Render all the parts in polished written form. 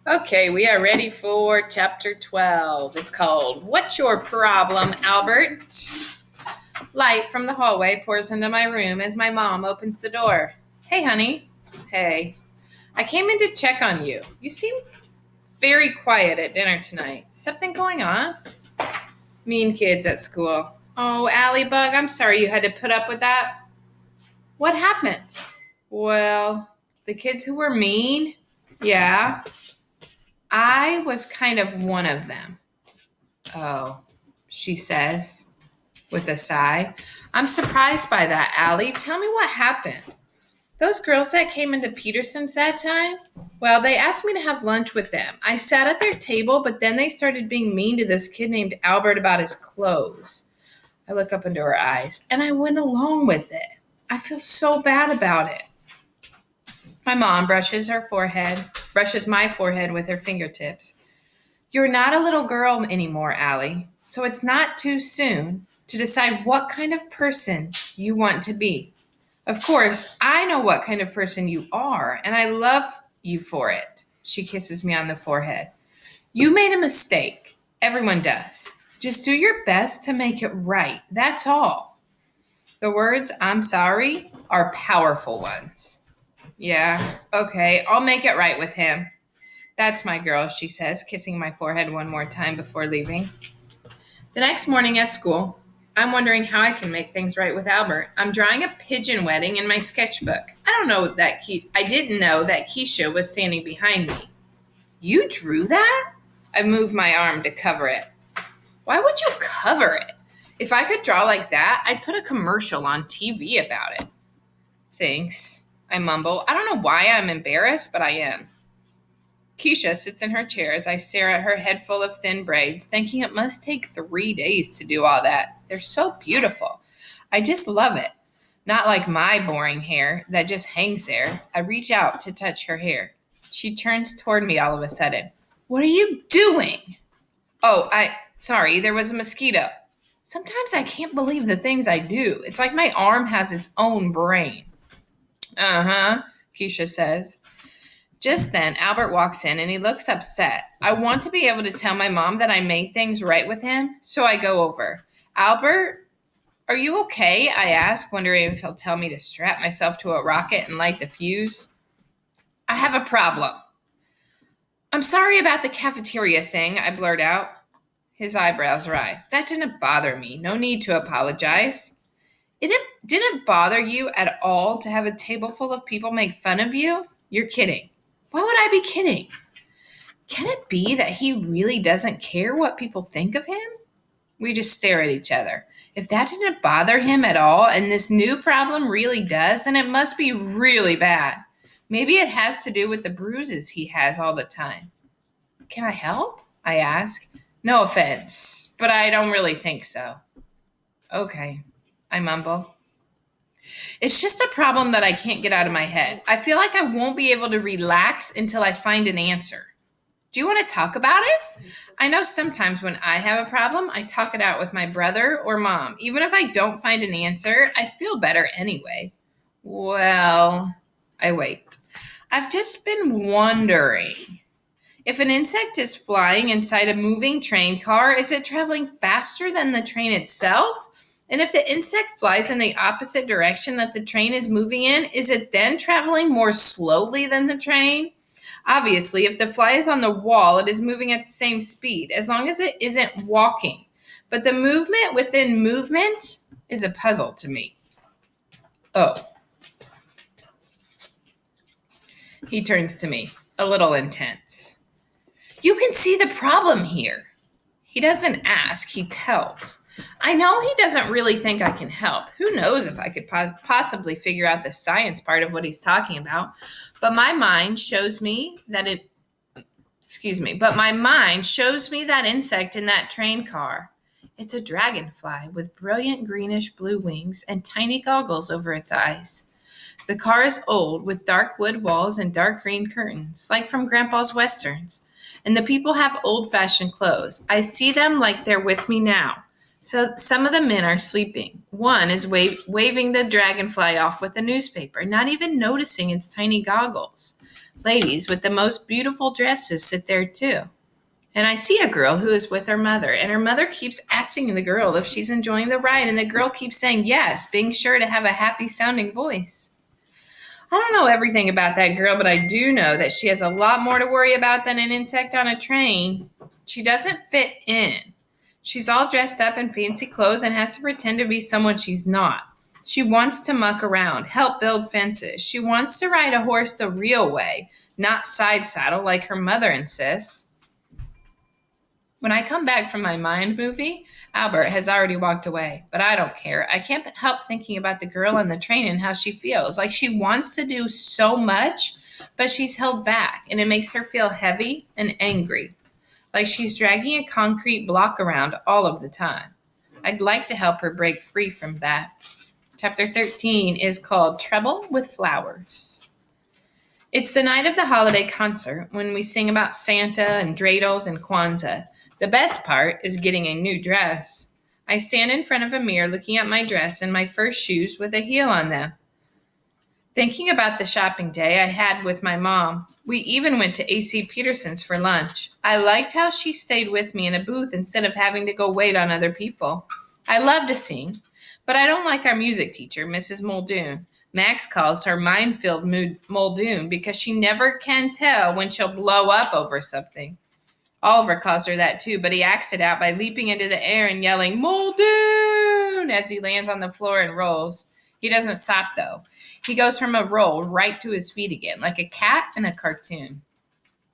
Okay, we are ready for chapter 12. It's called What's Your Problem, Albert? Light from the hallway pours into my room as my mom opens the door. Hey, honey. Hey. I came in to check on you. You seem very quiet at dinner tonight. Something going on? Mean kids at school. Oh, Allie Bug, I'm sorry you had to put up with that. What happened? Well, the kids who were mean? Yeah. I was kind of one of them. Oh, she says with a sigh. I'm surprised by that, Allie. Tell me what happened. Those girls that came into Peterson's that time? Well, they asked me to have lunch with them. I sat at their table, but then they started being mean to this kid named Albert about his clothes. I look up into her eyes, and I went along with it. I feel so bad about it. My mom brushes my forehead with her fingertips. You're not a little girl anymore, Allie, so it's not too soon to decide what kind of person you want to be. Of course, I know what kind of person you are, and I love you for it. She kisses me on the forehead. You made a mistake. Everyone does. Just do your best to make it right. That's all. The words, I'm sorry, are powerful ones. Yeah, okay, I'll make it right with him. That's my girl, she says, kissing my forehead one more time before leaving. The next morning at school, I'm wondering how I can make things right with Albert. I'm drawing a pigeon wedding in my sketchbook. I didn't know that Keisha was standing behind me. You drew that? I moved my arm to cover it. Why would you cover it? If I could draw like that, I'd put a commercial on TV about it. Thanks, I mumble. I don't know why I'm embarrassed, but I am. Keisha sits in her chair as I stare at her head full of thin braids, thinking it must take 3 days to do all that. They're so beautiful. I just love it. Not like my boring hair that just hangs there. I reach out to touch her hair. She turns toward me all of a sudden. What are you doing? Sorry, there was a mosquito. Sometimes I can't believe the things I do. It's like my arm has its own brain. Uh-huh, Keisha says. Just then, Albert walks in and he looks upset. I want to be able to tell my mom that I made things right with him, so I go over. Albert, are you okay? I ask, wondering if he'll tell me to strap myself to a rocket and light the fuse. I have a problem. I'm sorry about the cafeteria thing, I blurt out. His eyebrows rise. That didn't bother me. No need to apologize. It didn't bother you at all to have a table full of people make fun of you? You're kidding. Why would I be kidding? Can it be that he really doesn't care what people think of him? We just stare at each other. If that didn't bother him at all, and this new problem really does, then it must be really bad. Maybe it has to do with the bruises he has all the time. Can I help? I ask. No offense, but I don't really think so. Okay, I mumble. It's just a problem that I can't get out of my head. I feel like I won't be able to relax until I find an answer. Do you want to talk about it? I know sometimes when I have a problem, I talk it out with my brother or mom. Even if I don't find an answer, I feel better anyway. Well, I wait. I've just been wondering. If an insect is flying inside a moving train car, is it traveling faster than the train itself? And if the insect flies in the opposite direction that the train is moving in, is it then traveling more slowly than the train? Obviously, if the fly is on the wall, it is moving at the same speed, as long as it isn't walking. But the movement within movement is a puzzle to me. Oh. He turns to me, a little intense. You can see the problem here. He doesn't ask, he tells. I know he doesn't really think I can help. Who knows if I could possibly figure out the science part of what he's talking about. But my mind shows me that insect in that train car. It's a dragonfly with brilliant greenish blue wings and tiny goggles over its eyes. The car is old with dark wood walls and dark green curtains, like from Grandpa's Westerns. And the people have old-fashioned clothes. I see them like they're with me now. So some of the men are sleeping. One is waving the dragonfly off with a newspaper, not even noticing its tiny goggles. Ladies with the most beautiful dresses sit there too. And I see a girl who is with her mother, and her mother keeps asking the girl if she's enjoying the ride, and the girl keeps saying yes, being sure to have a happy sounding voice. I don't know everything about that girl, but I do know that she has a lot more to worry about than an insect on a train. She doesn't fit in. She's all dressed up in fancy clothes and has to pretend to be someone she's not. She wants to muck around, help build fences. She wants to ride a horse the real way, not side saddle like her mother insists. When I come back from my mind movie, Albert has already walked away, but I don't care. I can't help thinking about the girl on the train and how she feels. Like she wants to do so much, but she's held back, and it makes her feel heavy and angry. Like she's dragging a concrete block around all of the time. I'd like to help her break free from that. Chapter 13 is called Trouble with Flowers. It's the night of the holiday concert when we sing about Santa and dreidels and Kwanzaa. The best part is getting a new dress. I stand in front of a mirror looking at my dress and my first shoes with a heel on them. Thinking about the shopping day I had with my mom. We even went to A.C. Peterson's for lunch. I liked how she stayed with me in a booth instead of having to go wait on other people. I love to sing, but I don't like our music teacher, Mrs. Muldoon. Max calls her minefield Muldoon because she never can tell when she'll blow up over something. Oliver calls her that too, but he acts it out by leaping into the air and yelling, Muldoon, as he lands on the floor and rolls. He doesn't stop, though. He goes from a roll right to his feet again, like a cat in a cartoon.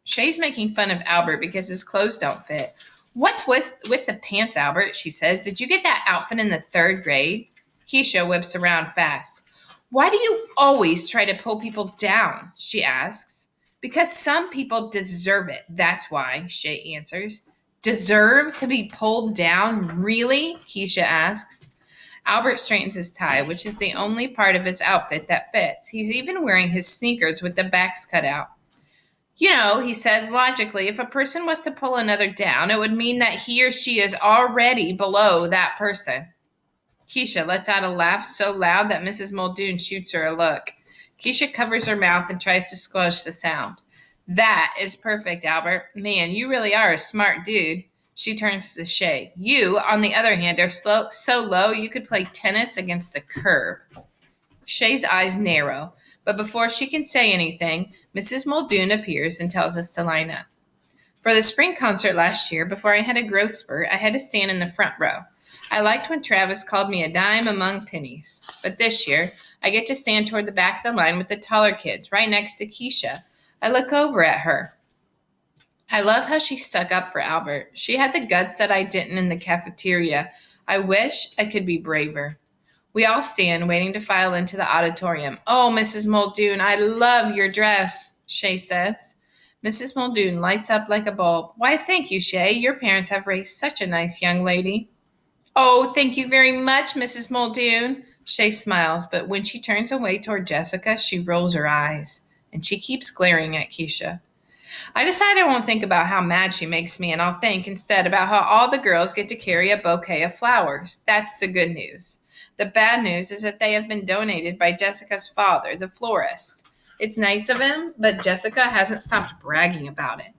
Shay's making fun of Albert because his clothes don't fit. What's with the pants, Albert? She says. Did you get that outfit in the 3rd grade? Keisha whips around fast. Why do you always try to pull people down? She asks. Because some people deserve it. That's why, Shay answers. Deserve to be pulled down? Really? Keisha asks. Albert straightens his tie, which is the only part of his outfit that fits. He's even wearing his sneakers with the backs cut out. You know, he says logically, if a person was to pull another down, it would mean that he or she is already below that person. Keisha lets out a laugh so loud that Mrs. Muldoon shoots her a look. Keisha covers her mouth and tries to squelch the sound. That is perfect, Albert. Man, you really are a smart dude. She turns to Shay. You, on the other hand, are so low you could play tennis against a curb. Shay's eyes narrow, but before she can say anything, Mrs. Muldoon appears and tells us to line up. For the spring concert last year, before I had a growth spurt, I had to stand in the front row. I liked when Travis called me a dime among pennies, but this year, I get to stand toward the back of the line with the taller kids, right next to Keisha. I look over at her. I love how she stuck up for Albert. She had the guts that I didn't in the cafeteria. I wish I could be braver. We all stand, waiting to file into the auditorium. Oh, Mrs. Muldoon, I love your dress, Shay says. Mrs. Muldoon lights up like a bulb. Why, thank you, Shay. Your parents have raised such a nice young lady. Oh, thank you very much, Mrs. Muldoon. Shay smiles, but when she turns away toward Jessica, she rolls her eyes, and she keeps glaring at Keisha. I decide I won't think about how mad she makes me, and I'll think instead about how all the girls get to carry a bouquet of flowers. That's the good news. The bad news is that they have been donated by Jessica's father, the florist. It's nice of him, but Jessica hasn't stopped bragging about it.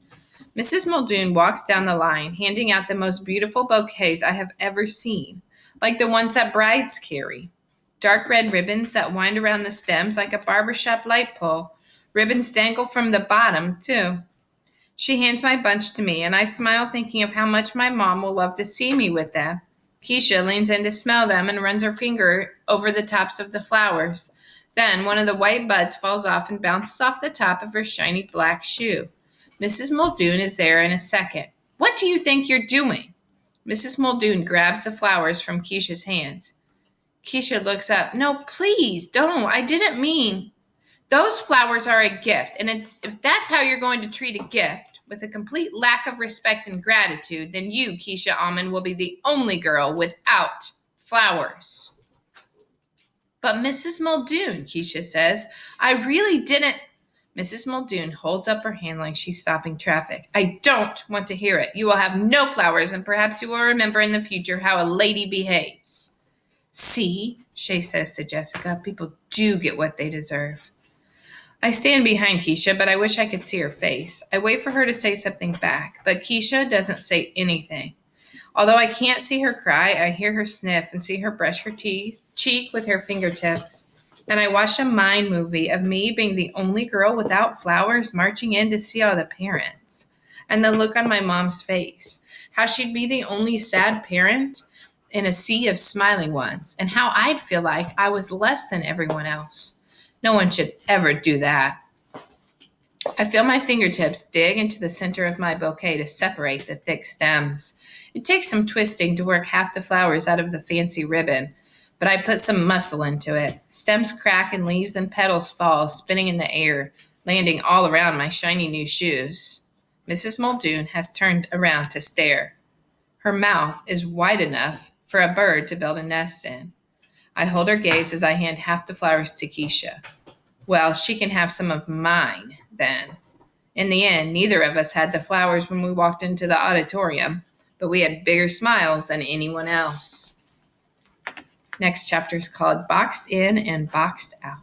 Mrs. Muldoon walks down the line, handing out the most beautiful bouquets I have ever seen, like the ones that brides carry. Dark red ribbons that wind around the stems like a barbershop light pole. Ribbons dangle from the bottom, too. She hands my bunch to me, and I smile thinking of how much my mom will love to see me with them. Keisha leans in to smell them and runs her finger over the tops of the flowers. Then one of the white buds falls off and bounces off the top of her shiny black shoe. Mrs. Muldoon is there in a second. What do you think you're doing? Mrs. Muldoon grabs the flowers from Keisha's hands. Keisha looks up. No, please, don't. I didn't mean. Those flowers are a gift, and if that's how you're going to treat a gift, with a complete lack of respect and gratitude, then you, Keisha Almond, will be the only girl without flowers. But Mrs. Muldoon, Keisha says, I really didn't. Mrs. Muldoon holds up her hand like she's stopping traffic. I don't want to hear it. You will have no flowers, and perhaps you will remember in the future how a lady behaves. See, Shay says to Jessica, people do get what they deserve. I stand behind Keisha, but I wish I could see her face. I wait for her to say something back, but Keisha doesn't say anything. Although I can't see her cry, I hear her sniff and see her brush her cheek with her fingertips. And I watch a mind movie of me being the only girl without flowers marching in to see all the parents. And the look on my mom's face. How she'd be the only sad parent in a sea of smiling ones. And how I'd feel like I was less than everyone else. No one should ever do that. I feel my fingertips dig into the center of my bouquet to separate the thick stems. It takes some twisting to work half the flowers out of the fancy ribbon, but I put some muscle into it. Stems crack and leaves and petals fall, spinning in the air, landing all around my shiny new shoes. Mrs. Muldoon has turned around to stare. Her mouth is wide enough for a bird to build a nest in. I hold her gaze as I hand half the flowers to Keisha. Well, she can have some of mine, then. In the end, neither of us had the flowers when we walked into the auditorium, but we had bigger smiles than anyone else. Next chapter is called Boxed In and Boxed Out.